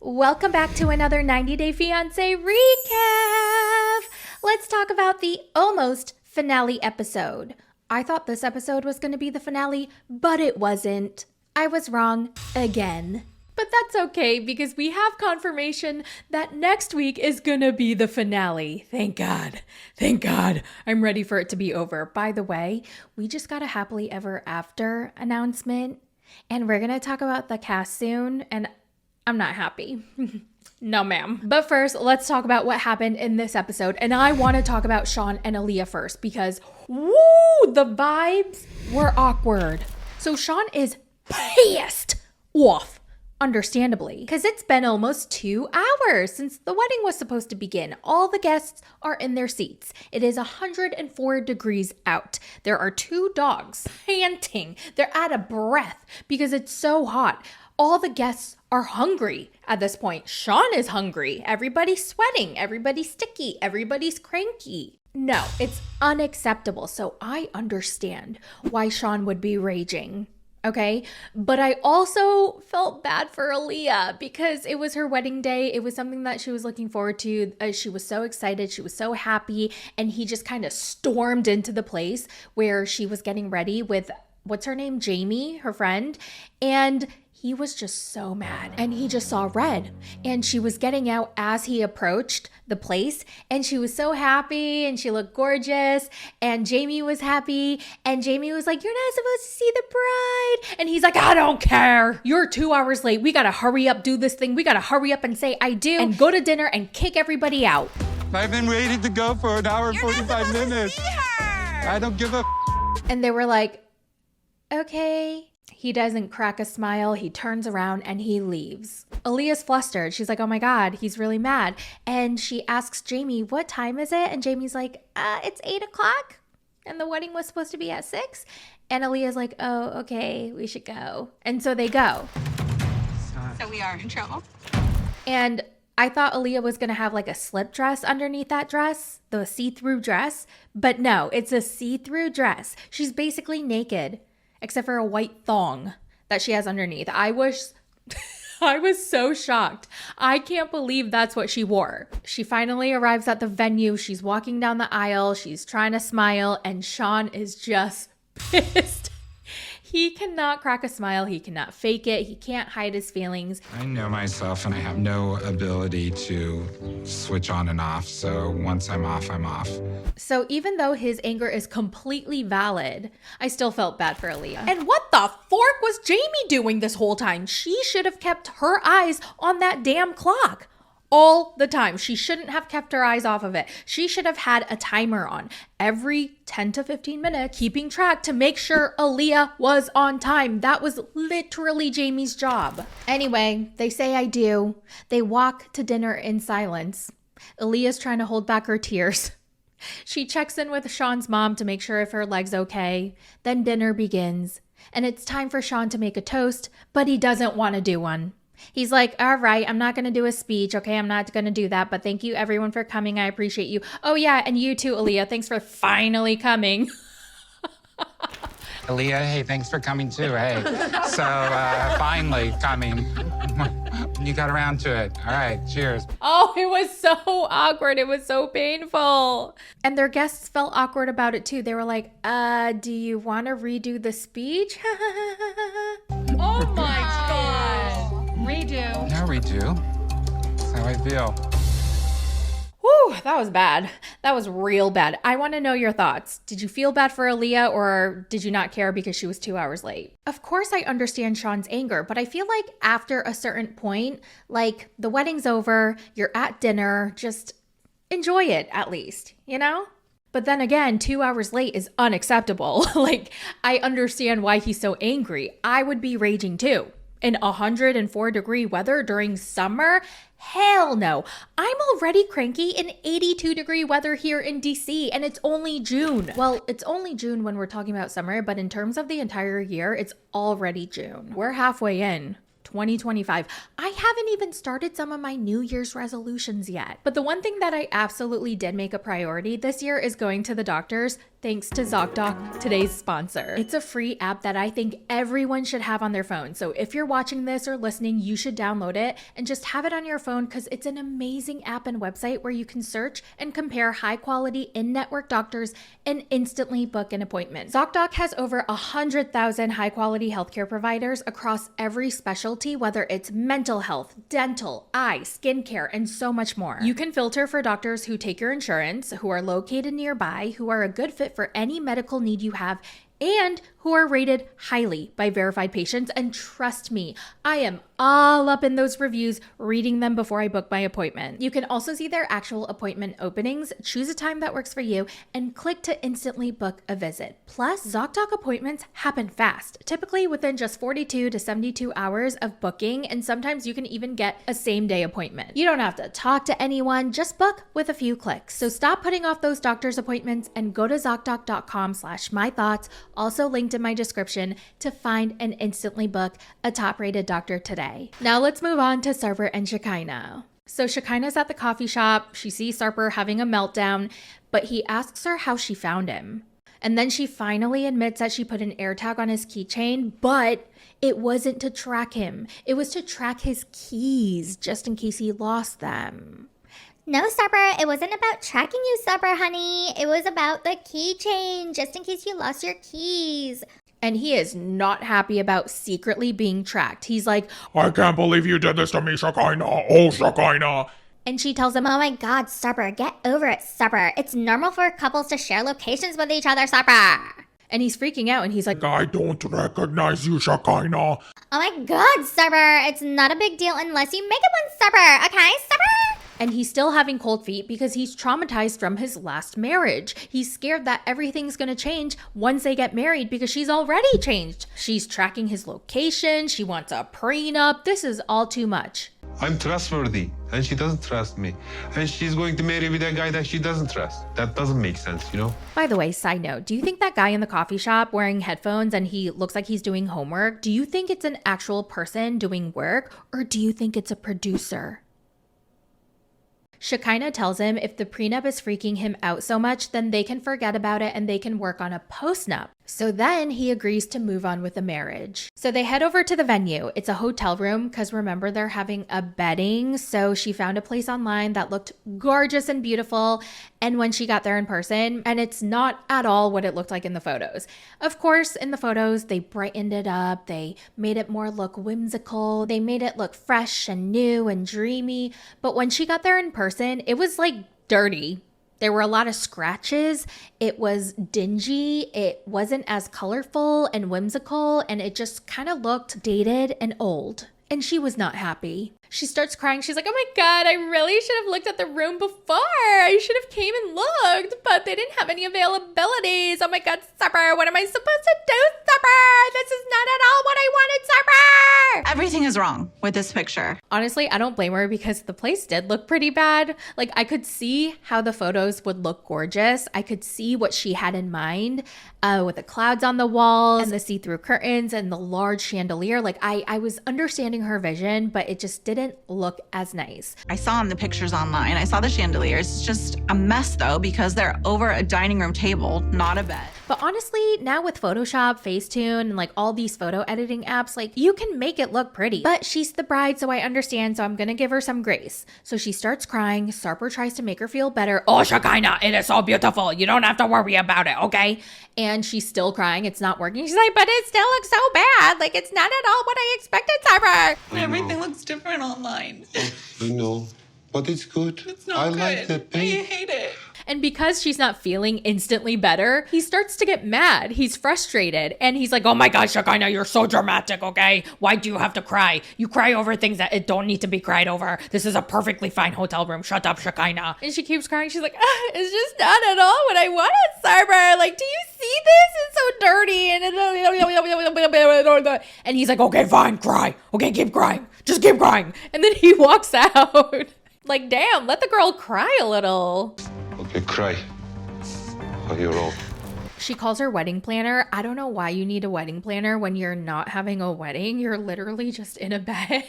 Welcome back to another 90 Day Fiancé recap. Let's talk about the almost finale episode. I thought this episode was going to be the finale, but it wasn't. I was wrong again. But that's okay because we have confirmation that next week is going to be the finale. Thank God. Thank God. I'm ready for it to be over. By the way, we just got a happily ever after announcement and we're going to talk about the cast soon, and I'm not happy. No, ma'am. But first, let's talk about what happened in this episode. And I want to talk about Shawn and Alliya first because, woo, the vibes were awkward. So Shawn is pissed off, understandably, because it's been almost 2 hours since the wedding was supposed to begin. All the guests are in their seats. It is 104 degrees out. There are 2 dogs panting. They're out of breath because it's so hot. All the guests are hungry at this point. Shawn is hungry. Everybody's sweating. Everybody's sticky. Everybody's cranky. No, it's unacceptable. So I understand why Shawn would be raging. Okay, but I also felt bad for Alliya because it was her wedding day. It was something that she was looking forward to. She was so excited. She was so happy. And he just kind of stormed into the place where she was getting ready with, what's her name? Jamie, her friend. And he was just so mad and he just saw red, and she was getting out as he approached the place and she was so happy and she looked gorgeous and Jamie was happy and Jamie was like, "You're not supposed to see the bride." And he's like, "I don't care. You're 2 hours late. We got to hurry up, do this thing. We got to hurry up and say I do and go to dinner and kick everybody out." I've been waiting to go for an hour and 45 minutes. I don't give a And they were like, "Okay." He doesn't crack a smile. He turns around and he leaves. Alliya's flustered. She's like, "Oh my God, he's really mad." And she asks Jamie, "What time is it?" And Jamie's like, "It's 8 o'clock. And the wedding was supposed to be at 6. And Alliya's like, "Oh, okay, we should go." And so they go. So we are in trouble. And I thought Alliya was going to have like a slip dress underneath that dress, the see-through dress. But no, it's a see-through dress. She's basically naked, except for a white thong that she has underneath. I was so shocked. I can't believe that's what she wore. She finally arrives at the venue. She's walking down the aisle. She's trying to smile, and Shawn is just pissed. He cannot crack a smile. He cannot fake it. He can't hide his feelings. I know myself and I have no ability to switch on and off. So once I'm off, I'm off. So even though his anger is completely valid, I still felt bad for Alliya. And what the fork was Jamie doing this whole time? She should have kept her eyes on that damn clock all the time. She shouldn't have kept her eyes off of it. She should have had a timer on every 10 to 15 minutes, keeping track to make sure Alliya was on time. That was literally Jamie's job. Anyway, they say I do. They walk to dinner in silence. Alliya's trying to hold back her tears. She checks in with Shawn's mom to make sure if her leg's okay. Then dinner begins. And it's time for Shawn to make a toast, but he doesn't want to do one. He's like, "All right, I'm not going to do a speech. Okay, I'm not going to do that. But thank you everyone for coming. I appreciate you. Oh yeah, and you too, Alliya. Thanks for finally coming." Alliya, hey, thanks for coming too. Hey, so finally coming. You got around to it. All right, cheers. Oh, it was so awkward. It was so painful. And their guests felt awkward about it too. They were like, "Do you want to redo the speech?" Oh my God. Redo. No, we do. That's how I feel. Whew, that was bad. That was real bad. I want to know your thoughts. Did you feel bad for Alliya, or did you not care because she was 2 hours late? Of course I understand Shawn's anger, but I feel like after a certain point, like the wedding's over, you're at dinner, just enjoy it at least, you know? But then again, 2 hours late is unacceptable. Like, I understand why he's so angry. I would be raging too. In 104-degree weather during summer? Hell no. I'm already cranky in 82-degree weather here in DC, and it's only June. Well, it's only June when we're talking about summer, but in terms of the entire year, it's already June. We're halfway in 2025. I haven't even started some of my New Year's resolutions yet. But the one thing that I absolutely did make a priority this year is going to the doctors. thanks to ZocDoc, today's sponsor. It's a free app that I think everyone should have on their phone. So if you're watching this or listening, you should download it and just have it on your phone because it's an amazing app and website where you can search and compare high quality in-network doctors and instantly book an appointment. ZocDoc has over 100,000 high quality healthcare providers across every specialty, whether it's mental health, dental, eye, skincare, and so much more. You can filter for doctors who take your insurance, who are located nearby, who are a good fit for any medical need you have, and who are rated highly by verified patients. And trust me, I am all up in those reviews, reading them before I book my appointment. You can also see their actual appointment openings, choose a time that works for you, and click to instantly book a visit. Plus, ZocDoc appointments happen fast, typically within just 42 to 72 hours of booking, and sometimes you can even get a same-day appointment. You don't have to talk to anyone, just book with a few clicks. So stop putting off those doctor's appointments and go to ZocDoc.com/mythoughts, also linked in my description, to find and instantly book a top-rated doctor today. Now let's move on to Sarper and Shakina. So Shekinah's at the coffee shop. She sees Sarper having a meltdown, but he asks her how she found him. And then she finally admits that she put an AirTag on his keychain, but it wasn't to track him. It was to track his keys, just in case he lost them. No, Sarper, it wasn't about tracking you, Sarper, honey. It was about the keychain, just in case you lost your keys. And he is not happy about secretly being tracked. He's like, I can't believe you did this to me, Shekinah. Oh, Shekinah. and she tells him, Oh my god, Sarper, get over it, Sarper. It's normal for couples to share locations with each other, Sarper. and he's freaking out and he's like, I don't recognize you, Shekinah. Oh my god, Sarper, it's not a big deal unless you make it one, Sarper, okay, Sarper? and he's still having cold feet because he's traumatized from his last marriage. He's scared that everything's going to change once they get married because she's already changed. She's tracking his location. She wants a prenup. This is all too much. I'm trustworthy, and she doesn't trust me. And she's going to marry with a guy that she doesn't trust. That doesn't make sense, you know? By the way, side note, do you think that guy in the coffee shop wearing headphones and he looks like he's doing homework, do you think it's an actual person doing work, or do you think it's a producer? Shekinah tells him if the prenup is freaking him out so much, then they can forget about it and they can work on a postnup. So then he agrees to move on with the marriage. So they head over to the venue. It's a hotel room because remember they're having a wedding. So she found a place online that looked gorgeous and beautiful. And when she got there in person, and it's not at all what it looked like in the photos. Of course, in the photos, they brightened it up. They made it more look whimsical. They made it look fresh and new and dreamy. But when she got there in person, it was like dirty. There were a lot of scratches. It was dingy. It wasn't as colorful and whimsical, and it just kind of looked dated and old. And she was not happy. She starts crying. She's like, oh my God, I really should have looked at the room before. I should have came and looked, but they didn't have any availabilities. Oh my God, Sarper, what am I supposed to do, Sarper? This is not at all what I wanted, Sarper. Everything is wrong with this picture. Honestly, I don't blame her because the place did look pretty bad. Like, I could see how the photos would look gorgeous. I could see what she had in mind with the clouds on the walls and the see-through curtains and the large chandelier. Like, I was understanding her vision, but it just didn't look as nice. I saw in the pictures online, I saw the chandeliers. It's just a mess though, because they're over a dining room table, not a bed. But honestly, now with Photoshop, Facetune, and like all these photo editing apps, like you can make it look pretty. But she's the bride, so I understand, so I'm gonna give her some grace. So she starts crying. Sarper tries to make her feel better. Oh, Shekinah, it is so beautiful. You don't have to worry about it, okay? And she's still crying. It's not working. She's like, but it still looks so bad. Like, it's not at all what I expected, Sarper. Everything looks different online. I know, but it's good. It's not I good. like the I paint. hate it. And because she's not feeling instantly better, he starts to get mad. He's frustrated. And he's like, oh my gosh, Shekinah, you're so dramatic, okay? Why do you have to cry? You cry over things that it don't need to be cried over. This is a perfectly fine hotel room. Shut up, Shekinah. And she keeps crying. She's like, it's just not at all what I wanted, Sarper. Like, do you see this? It's so dirty. And he's like, okay, fine, cry. Okay, keep crying. Just keep crying. And then he walks out. Like, damn, let the girl cry a little. Okay, cry on your own. She calls her wedding planner. I don't know why you need a wedding planner when you're not having a wedding. You're literally just in a bed.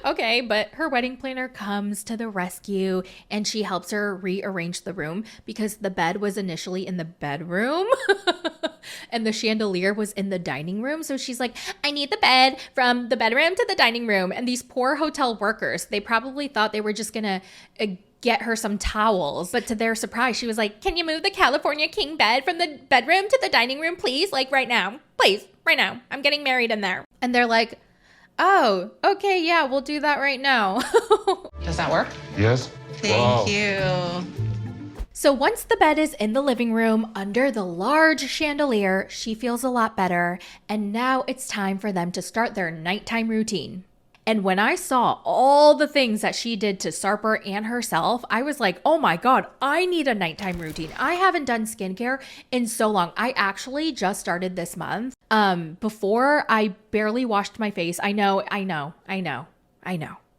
Okay, but her wedding planner comes to the rescue and she helps her rearrange the room because the bed was initially in the bedroom and the chandelier was in the dining room. So she's like, I need the bed from the bedroom to the dining room. And these poor hotel workers, they probably thought they were just gonna get her some towels. But to their surprise, she was like, can you move the California king bed from the bedroom to the dining room, please? Like right now, please, right now. I'm getting married in there. And they're like, oh, okay, yeah, we'll do that right now. Does that work? Yes. Thank you. So once the bed is in the living room under the large chandelier, she feels a lot better. And now it's time for them to start their nighttime routine. And when I saw all the things that she did to Sarper and herself, I was like, oh my God, I need a nighttime routine. I haven't done skincare in so long. I actually just started this month. Before I barely washed my face. I know.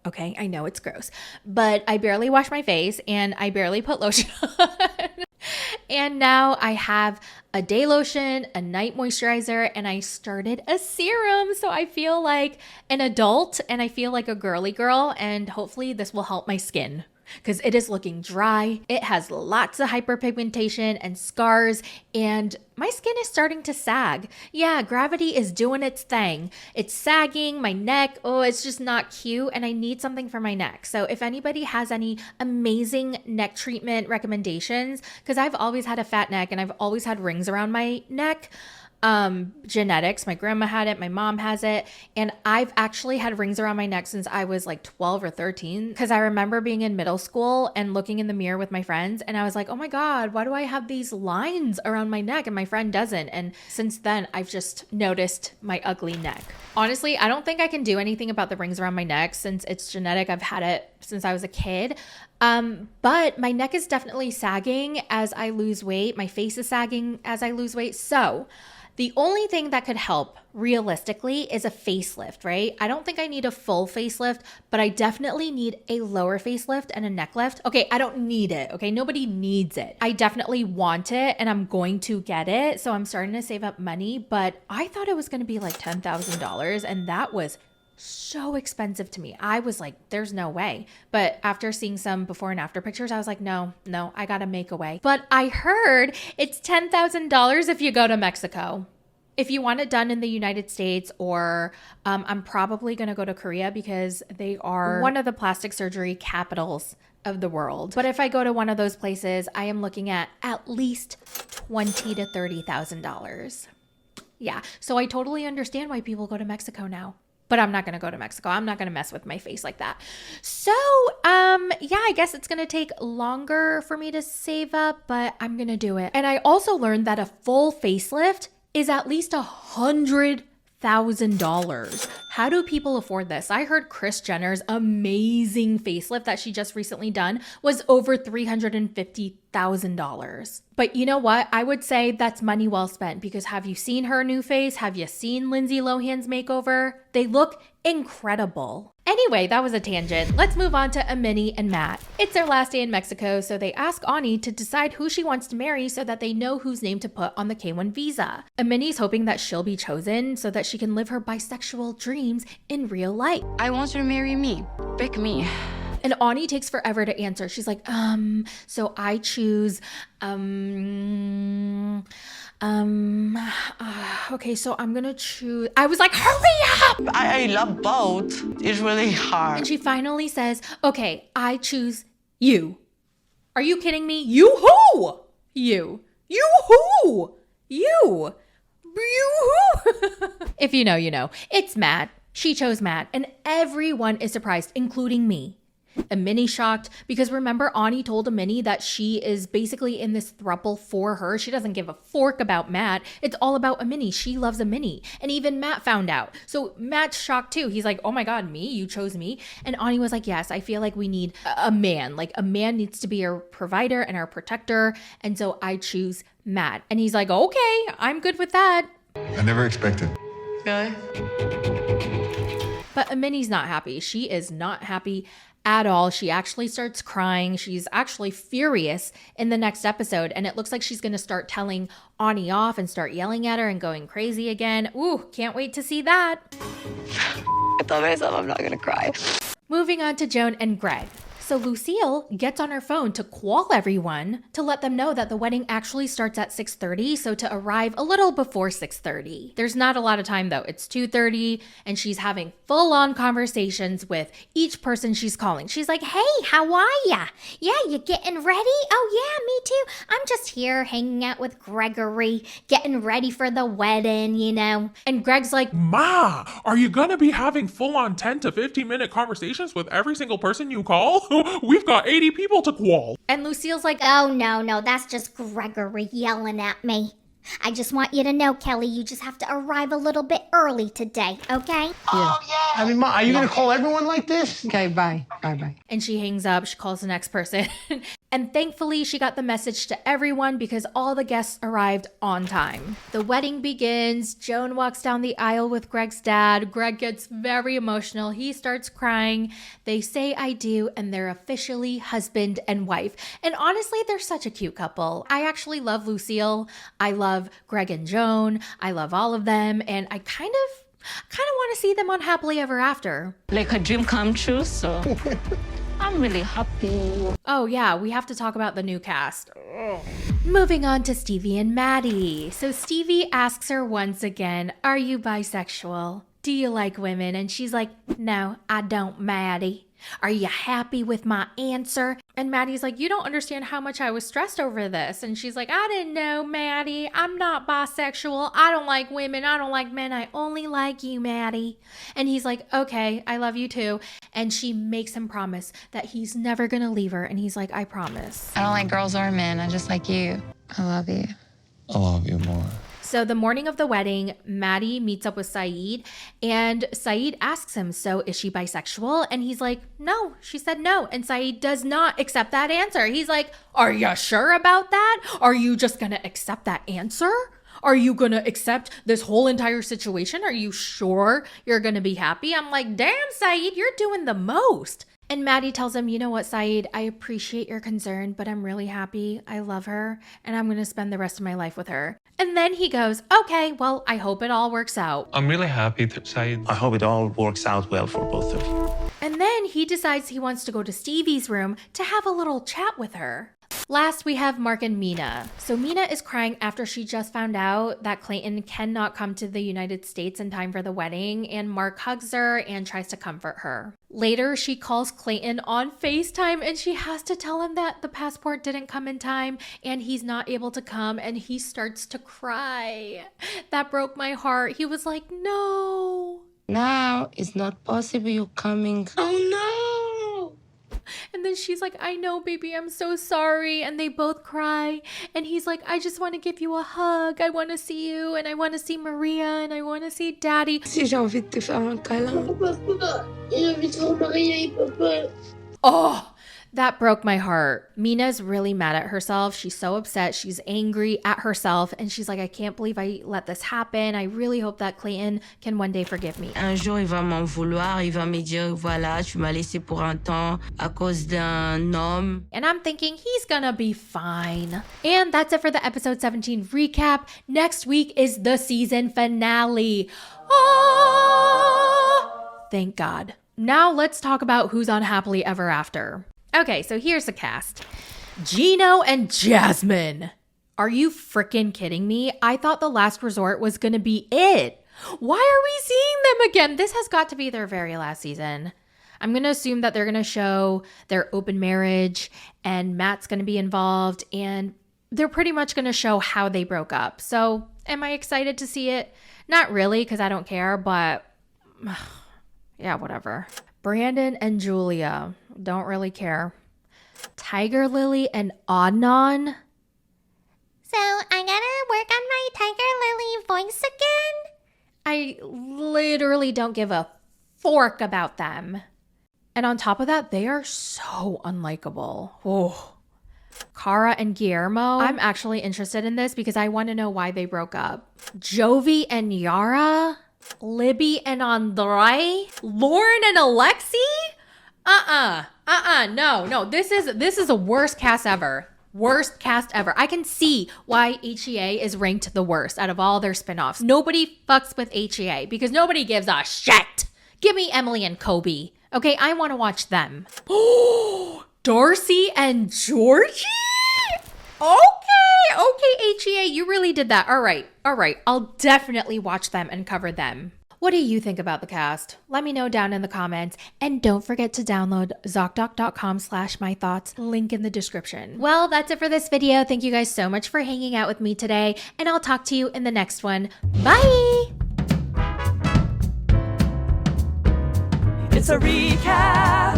Okay, I know it's gross, but I barely wash my face and I barely put lotion on. And now I have a day lotion, a night moisturizer, and I started a serum. So I feel like an adult and I feel like a girly girl, and hopefully this will help my skin. Because it is looking dry. It has lots of hyperpigmentation and scars, and my skin is starting to sag. Yeah, gravity is doing its thing. It's sagging, my neck, oh, it's just not cute, and I need something for my neck. So if anybody has any amazing neck treatment recommendations, because I've always had a fat neck and I've always had rings around my neck. Genetics. My grandma had it. My mom has it. And I've actually had rings around my neck since I was like 12 or 13. Because I remember being in middle school and looking in the mirror with my friends. And I was like, oh my God, why do I have these lines around my neck? And my friend doesn't. And since then, I've just noticed my ugly neck. Honestly, I don't think I can do anything about the rings around my neck since it's genetic. I've had it since I was a kid. But my neck is definitely sagging as I lose weight. My face is sagging as I lose weight. So the only thing that could help realistically is a facelift, right? I don't think I need a full facelift, but I definitely need a lower facelift and a neck lift. Okay, I don't need it. Okay, nobody needs it. I definitely want it and I'm going to get it. So I'm starting to save up money, but I thought it was going to be like $10,000 and that was so expensive to me. I was like, there's no way. But after seeing some before and after pictures, I was like, no, I gotta make a way. But I heard it's $10,000 if you go to Mexico. If you want it done in the United States, or I'm probably gonna go to Korea because they are one of the plastic surgery capitals of the world. But if I go to one of those places, I am looking at least $20,000 to $30,000. Yeah, so I totally understand why people go to Mexico now. But I'm not going to go to Mexico. I'm not going to mess with my face like that. So, yeah, I guess it's going to take longer for me to save up, but I'm going to do it. And I also learned that a full facelift is at least $100,000. How do people afford this? I heard Kris Jenner's amazing facelift that she just recently done was over $350,000. But you know what? I would say that's money well spent, because have you seen her new face? Have you seen Lindsay Lohan's makeover? They look incredible. Anyway, that was a tangent. Let's move on to Anie and Matt. It's their last day in Mexico, so they ask Anie to decide who she wants to marry so that they know whose name to put on the K1 visa. Anie's hoping that she'll be chosen so that she can live her bisexual dreams in real life. I want you to marry me. Pick me. And Anie takes forever to answer. She's like, so I choose, okay, so I'm gonna choose. I was like, hurry up! I love both. It's really hard. And she finally says, okay, I choose you. Are you kidding me? You who? You. You who? You. You who? If you know, you know. It's Matt. She chose Matt, and everyone is surprised, including me. Aminie's shocked because remember Anie told Anie that she is basically in this throuple for her. She doesn't give a fork about Matt. It's all about Anie. She loves Anie. And even Matt found out. So Matt's shocked too. He's like, oh my God, me? You chose me? And Anie was like, yes, I feel like we need a man. Like a man needs to be our provider and our protector. And so I choose Matt. And he's like, okay, I'm good with that. I never expected. Really? But Aminie's not happy. She is not happy at all. She actually starts crying. She's actually furious in the next episode, and it looks like she's going to start telling Anie off and start yelling at her and going crazy again. Ooh, can't wait to see that. I told myself I'm not gonna cry. Moving on to Joan and Greg. So Lucille gets on her phone to call everyone to let them know that the wedding actually starts at 6:30, so to arrive a little before 6:30. There's not a lot of time though. It's 2:30 and she's having full-on conversations with each person she's calling. She's like, "Hey, how are ya? Yeah, you getting ready? Oh yeah, me too. I'm just here hanging out with Gregory, getting ready for the wedding, you know." And Greg's like, Ma, are you gonna be having full-on 10 to 15-minute conversations with every single person you call? We've got 80 people to call. and Lucille's like, Oh, no, that's just Gregory yelling at me. I just want you to know, Kelly, you just have to arrive a little bit early today, okay? I mean, Ma, are you going to call everyone like this? Okay, bye. Bye. and she hangs up. She calls the next person. And thankfully, she got the message to everyone because all the guests arrived on time. The wedding begins. Joan walks down the aisle with Greg's dad. Greg gets very emotional. He starts crying. They say I do, and they're officially husband and wife. And honestly, they're such a cute couple. I actually love Lucille. I love Greg and Joan. I love all of them. And I kind of want to see them on Happily Ever After. Like a dream come true, so I'm really happy. Oh yeah, we have to talk about the new cast. Moving on to Stevie and Maddie. So Stevie asks her once again, "Are you bisexual? Do you like women?" And she's like, "No, I don't, Maddie. Are you happy with my answer?" And Maddie's like, "You don't understand how much I was stressed over this." And she's like, "I didn't know, Maddie. I'm not bisexual. I don't like women. I don't like men. I only like you, Maddie." And he's like, "Okay, I love you too." And she makes him promise that he's never going to leave her. And he's like, "I promise." I don't like girls or men. I just like you. I love you. I love you more. So the morning of the wedding, Maddie meets up with Saeed, and Saeed asks him, "So is she bisexual?" And he's like, "No." She said no. And Saeed does not accept that answer. He's like, "Are you sure about that? Are you just going to accept that answer? Are you going to accept this whole entire situation? Are you sure you're going to be happy?" I'm like, "Damn, Saeed, you're doing the most." And Maddie tells him, "You know what, Saeed, I appreciate your concern, but I'm really happy. I love her, and I'm going to spend the rest of my life with her." And then he goes, "Okay, well, I hope it all works out." I'm really happy, Saeed. I hope it all works out well for both of you. And then he decides he wants to go to Stevie's room to have a little chat with her. Last, we have Mark and Mina. So Mina is crying after she just found out that Clayton cannot come to the United States in time for the wedding, and Mark hugs her and tries to comfort her. Later, she calls Clayton on FaceTime and she has to tell him that the passport didn't come in time and he's not able to come, and he starts to cry. That broke my heart. He was like, "No." Now it's not possible you're coming. And then she's like, "I know, baby, I'm so sorry." And they both cry. And he's like, "I just want to give you a hug. I want to see you. And I want to see Maria. And I want to see Daddy." Si j'ai envie de te faire un câlin. Oh, that broke my heart. Mina's really mad at herself. She's so upset. She's angry at herself. And she's like, "I can't believe I let this happen. I really hope that Clayton can one day forgive me." Un jour, il va m'en vouloir. Il va me dire, voilà, tu m'as laissé pour un temps à cause d'un homme. And I'm thinking he's gonna be fine. And that's it for the episode 17 recap. Next week is the season finale. Oh, thank God. Now let's talk about who's on Happily Ever After. Okay, so here's the cast. Gino and Jasmine. Are you freaking kidding me? I thought The Last Resort was gonna be it. Why are we seeing them again? This has got to be their very last season. I'm gonna assume that they're gonna show their open marriage and Matt's gonna be involved, and they're pretty much gonna show how they broke up. So am I excited to see it? Not really, because I don't care, but yeah, whatever. Brandon and Julia. Don't really care. Tiger Lily and Adnan. So I gotta work on my Tiger Lily voice again? I literally don't give a fork about them. And on top of that, they are so unlikable. Oh. Cara and Guillermo. I'm actually interested in this because I want to know why they broke up. Jovi and Yara. Libby and Andre. Lauren and Alexi. No. This is the worst cast ever. Worst cast ever. I can see why HEA is ranked the worst out of all their spinoffs. Nobody fucks with HEA because nobody gives a shit. Give me Emily and Kobe. Okay, I want to watch them. Oh, Darcy and Georgie? Okay, HEA, you really did that. All right. I'll definitely watch them and cover them. What do you think about the cast? Let me know down in the comments. And don't forget to download ZocDoc.com/mythoughts, link in the description. Well, that's it for this video. Thank you guys so much for hanging out with me today. And I'll talk to you in the next one. Bye! It's a recap.